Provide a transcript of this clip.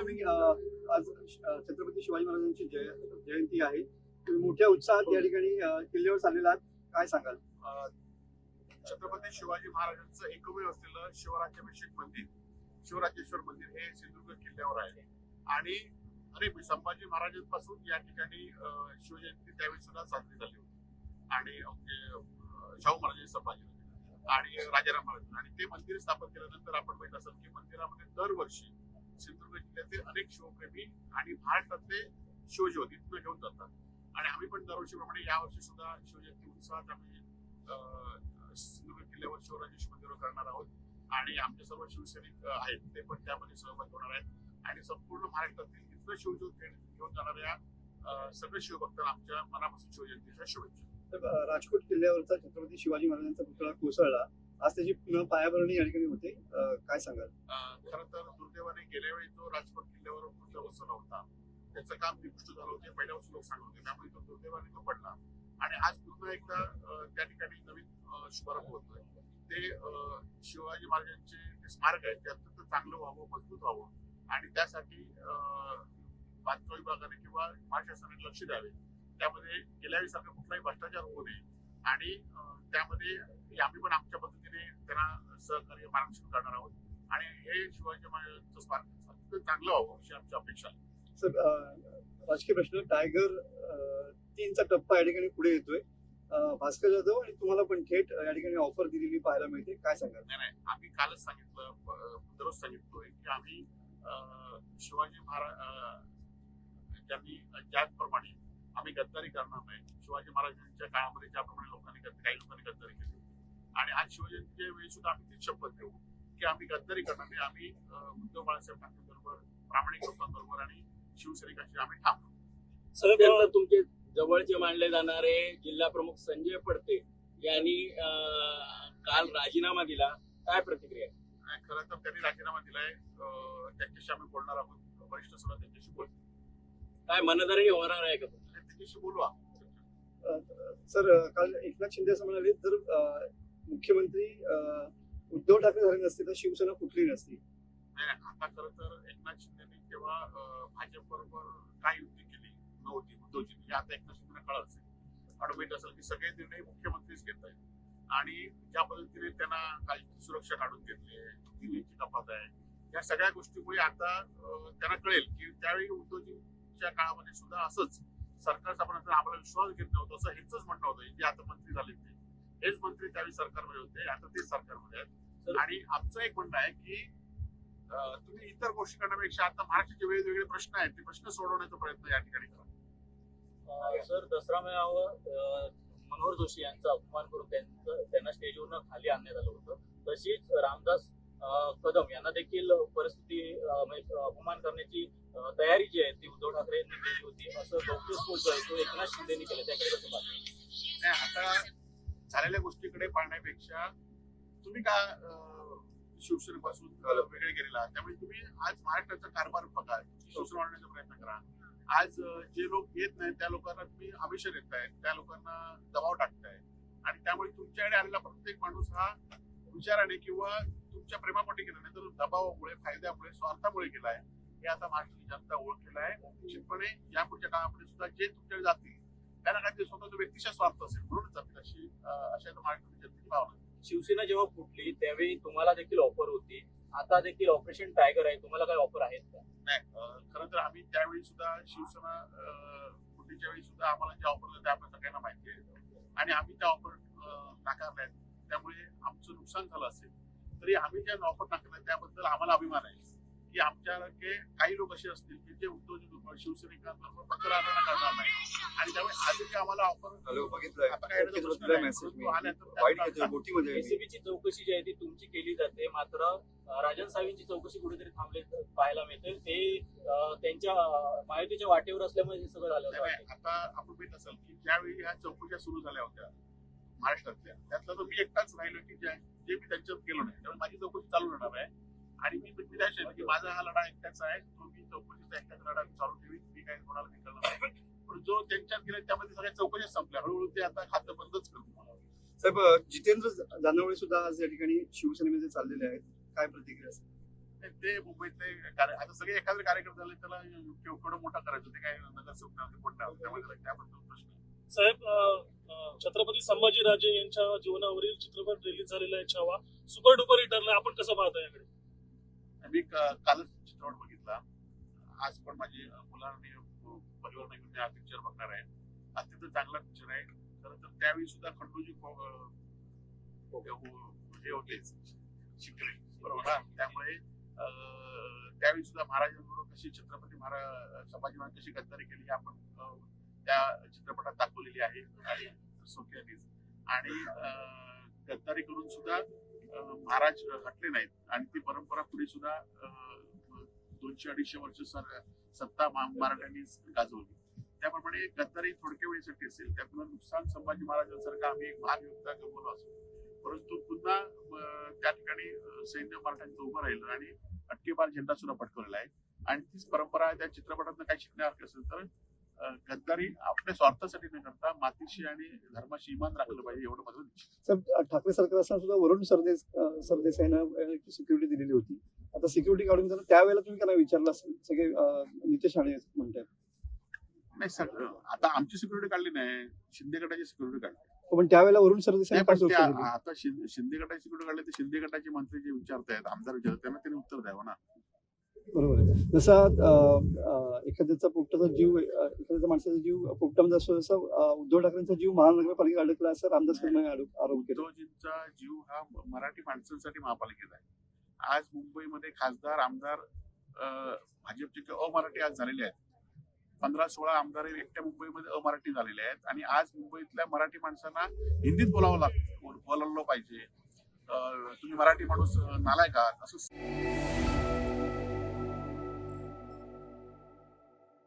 आम्ही आज छत्रपती शिवाजी महाराजांची जयंती आहे. तुम्ही मोठ्या उत्साहात या ठिकाणी किल्ल्यावर चाललेला आहात, काय सांगाल? छत्रपती शिवाजी महाराजांचं एकमेव असलेलं शिवराज्याभिषेक मंदिर, शिवराजेश्वर मंदिर हे सिंधुदुर्ग किल्ल्यावर आहे. आणि संभाजी महाराजांपासून या ठिकाणी शिवजयंती त्यावेळी सुद्धा साजरी झाली होती. आणि शाहू महाराज, संभाजी आणि राजाराम महाराज, आणि ते मंदिर स्थापन केल्यानंतर आपण बघितलं असेल की मंदिरामध्ये दरवर्षी सिंधुदुर्ग जिल्ह्यातील अनेक शिवप्रेमी आणि महाराष्ट्रातले शिवज्योती तिथं घेऊन जातात. आणि आम्ही पण दरवर्षीप्रमाणे यावर्षी सुद्धा शिवजयंती उत्साहात आम्ही सिंधुदुर्ग किल्ल्यावर शिवराजेश्वर मंदिरावर करणार आहोत. आणि आमचे सर्व शिवसैनिक आहेत ते पण त्यामध्ये सहभागी होणार आहेत. आणि संपूर्ण महाराष्ट्रातील इथलं शिवज्योत घेऊन जाणाऱ्या सगळे शिवभक्तांना आमच्या मनापासून शिवजयंतीच्या शुभेच्छा. राजकोट किल्ल्यावरचा छत्रपती शिवाजी महाराजांचा पुतळा कोसळला, आज त्याची पुन्हा पायाभरणी या ठिकाणी होते, काय सांगाल? खरं तर दुर्दैवाने गेल्या वेळी जो राजकोट किल्ल्यावर पुतळा बसवला होता त्याचं काम निकृष्ट झालं होते, पहिल्यापासून लोक सांगत होते, त्यामुळे तो दुर्दैवाने तो पडला. आणि आज पुन्हा एकदा त्या ठिकाणी नवीन शुभारंभ होतोय. ते शिवाजी महाराजांचे जे स्मारक आहे ते अत्यंत चांगलं व्हावं, मजबूत व्हावं, आणि त्यासाठी बांधकाम विभागाने किंवा महाशासनाने लक्ष द्यावे. त्यामध्ये गेल्या वेळीसारखं कुठलाही भ्रष्टाचार होऊ नये, आणि त्यामध्ये आम्ही पण आमच्या पद्धतीने त्यांना सहकार्य मार्गदर्शन करणार आहोत. आणि हे शिवाजी महाराजांचं स्मारक अत्यंत चांगलं व्हावं अशी आमची अपेक्षा आहे. सर, राजकीय प्रश्न, टायगर 3चा टप्पा या ठिकाणी पुढे येतोय. भास्कर जाधव आणि तुम्हाला पण थेट या ठिकाणी ऑफर दिलेली पाहायला मिळते, काय सांगाल? नाही, आम्ही कालच सांगितलं, दररोज सांगितलोय की आम्ही शिवाजी महाराज ज्यांनी ज्याप्रमाणे आम्ही गद्दारी करणार नाही. शिवाजी महाराजांच्या काळामध्ये ज्याप्रमाणे काही लोकांनी गद्दारी केली, आणि आज शिवजयंतीच्या वेळी सुद्धा आम्ही ती शपथ घेऊ की आम्ही गद्दारी करणार नाही. आम्ही उद्धव बाळासाहेब ठाकरे बरोबर, प्रामाणिक लोकांबरोबर आणि शिवसैनिकांशी आम्ही ठाम. सर, तुमचे जवळचे मानले जाणारे जिल्हा प्रमुख संजय पडते यांनी काल राजीनामा दिला, काय प्रतिक्रिया? खरं तर त्यांनी राजीनामा दिलाय, त्यांच्याशी आम्ही बोलणार आहोत. वरिष्ठ सुद्धा त्यांच्याशी बोलतो. काय मनधरणी होणार आहे का? त्यांच्याशी बोलवा. सर, काल एकनाथ शिंदे असं म्हणाले, जर मुख्यमंत्री उद्धव ठाकरे झाले नसते तर शिवसेना कुठली नसती. नाही, आता खरं तर एकनाथ शिंदेनी तेव्हा भाजप बरोबर काय युती केली नव्हती उद्धवजी, हे आता एकनाथ शिंदेला कळत असेल. आणि माहित असेल की सगळे निर्णय मुख्यमंत्रीच घेत आहेत. आणि ज्या पद्धतीने त्यांना काही सुरक्षा काढून घेतली, दिल्लीची कपात आहे, या सगळ्या गोष्टीमुळे आता त्यांना कळेल की त्यावेळी उद्धवजीच्या काळामध्ये सुद्धा असंच सरकार स्थापनेनंतर आम्हाला विश्वास घेत नव्हतं, असं हेच म्हणणं होतं. जे आता मंत्री झाले हेच मंत्री त्यावेळी सरकारमध्ये होते, आता तेच सरकारमध्ये आहेत. आणि आमचं एक म्हणणं आहे की तुम्ही इतर गोष्टी करण्यापेक्षा आता महाराष्ट्राचे वेगवेगळे प्रश्न आहेत, ते प्रश्न सोडवण्याचा प्रयत्न या ठिकाणी करा. सर, दसरा मेळावा मनोहर जोशी यांचा अपमान करून त्यांना स्टेजवरून खाली आणण्यात आलं होतं. तशीच रामदास कदम यांना देखील परिस्थिती अपमान करण्याची तयारी जी आहे ती उद्धव ठाकरे यांनी केली होती, असं गौप्यस्फोट जो आहे तो एकनाथ शिंदेनी केला, त्याकडे कसं पाहतो? नाही, आता झालेल्या गोष्टीकडे पाहण्यापेक्षा तुम्ही का शिवसेनेपासून वेगळे गेलेला आहात, त्यामुळे तुम्ही आज महाराष्ट्राचा कारभार बघा, शिवसेना वाढवण्याचा प्रयत्न करा. आज जे लोक येत नाहीत त्या लोकांना तुम्ही आमिष देताय, त्या लोकांना दबाव टाकताय, आणि त्यामुळे तुमच्याकडे आलेला प्रत्येक माणूस हा विचाराने किंवा तुमच्या प्रेमापोटी गेला नाही, तर दबावामुळे, फायद्यामुळे, स्वार्थामुळे गेलाय. हे आता महाराष्ट्राची जनता ओळखलेलं आहे. निश्चितपणे यापुढच्या काळामध्ये सुद्धा जे तुमच्याकडे जातील त्यांना काहीतरी स्वतः व्यक्तीचा स्वार्थ असेल म्हणून जातील, अशा महाराष्ट्राची जनतेची भावना. शिवसेना जेव्हा फुटली त्यावेळी तुम्हाला देखील ऑफर होती, आता देखील ऑपरेशन टायगर आहे, तुम्हाला काय ऑफर आहेत का? नाही, खरं तर आम्ही त्यावेळी सुद्धा शिवसेना फुटलीच्या वेळी सुद्धा आम्हाला जे ऑफर होते ते आपल्या सगळ्यांना माहिती आहे, आणि आम्ही त्या ऑफर नाकारल्या. त्यामुळे आमचं नुकसान झालं असेल तरी आम्ही ज्या ऑफर नाकारल्या त्याबद्दल आम्हाला अभिमान आहे की आमच्यासारखे काही लोक असे असतील की जे उद्धवजी शिवसैनिकांबरोबर पत्र आंदोलन करणार नाही, आणि त्यामुळे आधी आम्हाला ऑफर एसीबीची चौकशी जी आहे ती तुमची केली जाते, मात्र राजन साहेबांची चौकशी कुठेतरी थांबले पाहायला मिळते. ते त्यांच्या माहितीच्या वाटेवर असल्यामुळे हे सगळं झालं. आता आपण माहित असेल की ज्यावेळी ह्या चौकशा सुरू झाल्या होत्या महाराष्ट्रातल्या, त्यातला तर मी एकटाच राहिलो की जे मी त्यांच्यात गेलो नाही, त्यामुळे माझी चौकशी चालू राहणार आहे. आणि मी की माझा हा लढा एकट्याचा आहे, तो मी चौकशीचा एकट्याचा लढा चालू ठेवीन, मी काही कोणाला निकलणार नाही. पण जो त्यांच्यात गेला त्यामध्ये सगळ्या चौकशा संपल्या, हळूहळू ते आता खातं बंदच करतो. साहेब, जितेंद्र जानवळे सुद्धा आज या ठिकाणी शिवसेनेमध्ये चाललेले आहेत, काय प्रतिक्रिया असेल? ते मुंबईतले आता सगळे एखादे कार्यकर्ते झाले त्याला केवढं मोठा करायचं ते काय नगरसेवक नव्हते कोण नव्हते त्यामुळे त्याबद्दल प्रश्न नाही. साहेब छत्रपती संभाजीराजे यांच्या जीवनावरील चित्रपट रिलीज झालेला आहे छावा सुपर डुपर हिट ठरला आपण कसं पाहता याकडे? मी कालच चित्रपट बघितला. आज पण माझी मुलांनी परिवार घेऊन मी हा पिक्चर बघणार आहे. अत्यंत चांगला पिक्चर आहे. खरं तर त्यावेळी सुद्धा खंडूजी हे होते शिकले बरोबर ना. त्यामुळे त्यावेळी सुद्धा महाराजांबरोबर कशी छत्रपती संभाजी महाराज कशी गद्दारी केली आपण त्या चित्रपटात दाखवलेली आहे आणि सोक्यानीच आणि गद्दारी करून सुद्धा महाराज हटले नाहीत आणि ती परंपरा पुढे सुद्धा 200-250 वर्ष सत्ता मराठ्यांनी गाजवली. त्याप्रमाणे गद्दारी थोडक्या वेळेसाठी असेल त्यातून नुकसान संभाजी महाराजांसारखा आम्ही एक महान योद्धा गमवलो असो परंतु पुन्हा त्या ठिकाणी सैन्य मराठ्यांचं उभं राहिलं आणि अटकेबार झेंडा सुद्धा पटकवलेला आहे आणि तीच परंपरा त्या चित्रपटातनं काही शिकण्यासारखं असेल तर गद्दारी आपल्या स्वार्थासाठी न करता मातीशी आणि धर्माशी इमान राखलं पाहिजे एवढं माझं साहेब, ठाकरे सरकार असताना सुद्धा वरुण सरदेसाईनं सिक्युरिटी दिलेली होती. आता सिक्युरिटी काढून त्यांना त्यावेळेला तुम्ही त्यांना विचारलं असेल सगळे नितेश राणे म्हणतात. नाही सर आता आमची सिक्युरिटी काढली नाही शिंदे गटाची सिक्युरिटी काढली. पण त्यावेळेला वरुण सरदेसाई आता शिंदे गटाची सिक्युरिटी काढली तर शिंदे गटाचे मंत्री जे विचारतायत आमदार विचारतात त्यांना त्यांनी उत्तर द्यावं ना. बरोबर आहे. जसा एखाद्याचा पोपटाचा जीव एखाद्याचा माणसाचा जीव पोपटामध्ये असतो तसं उद्धव ठाकरेंचा जीव महानगरपालिकेत अडकला असं रामदास कदम आरोप केला. उद्धवजींचा जीव हा मराठी माणसांसाठी महापालिकेत आहे. आज मुंबईमध्ये खासदार आमदार भाजपचे अमराठी आज झालेले आहेत. 15-16 आमदार एकट्या मुंबईमध्ये अमराठी झालेले आहेत आणि आज मुंबईतल्या मराठी माणसांना हिंदीत बोलावलं पाहिजे. तुम्ही मराठी माणूस नालायक आहात असं